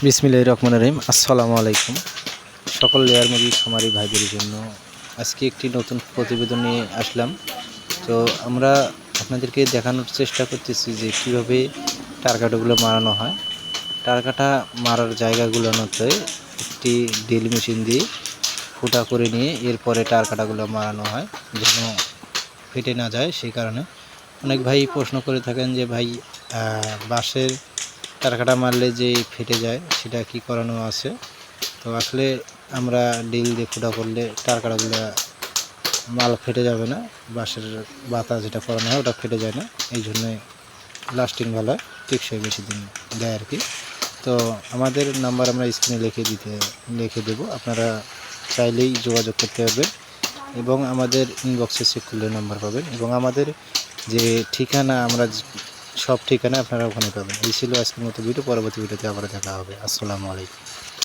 বিসমিল্লাহির রহমানির রহিম। আসসালামু আলাইকুম। সকল লেয়ার মুরগির খামারি ভাইদের জন্য আজকে একটি নতুন প্রতিবেদন নিয়ে আসলাম। তো আমরা আপনাদেরকে দেখানোর চেষ্টা করতেছি যে কীভাবে টার্গেটগুলো মারানো হয়। টার্গেটটা মারার জায়গাগুলোতে একটি ড্রিল মেশিন দিয়ে ফুটা করে নিয়ে এরপরে টার্গেটগুলো মারানো হয় যেন ফেটে না যায়। সেই কারণে অনেক ভাই প্রশ্ন করে থাকেন যে ভাই বাঁশের টারকাটা মারলে যে ফেটে যায় সেটা কি করানো আছে। তো আসলে আমরা ডিল দিয়ে ফুটা করলে টারকাটাগুলো মাল ফেটে যাবে না, বাঁশের বাতা যেটা করানো হয় ওটা ফেটে যায় না, এই জন্যে লাস্টিং ভালো হয়, টেকসই বেশি দিন দেয় আর কি। তো আমাদের নাম্বার আমরা স্ক্রিনে লিখে দেব, আপনারা চাইলেই যোগাযোগ করতে পারবেন এবং আমাদের ইনবক্সে চেক করলে নাম্বার পাবেন এবং আমাদের যে ঠিকানা আমরা সব ঠিকানা আপনারা ওখানে পাবেন। এই ছিল আজকের মতো ভিডিও। পরবর্তী ভিডিওতে আবার দেখা হবে। আসসালামু আলাইকুম।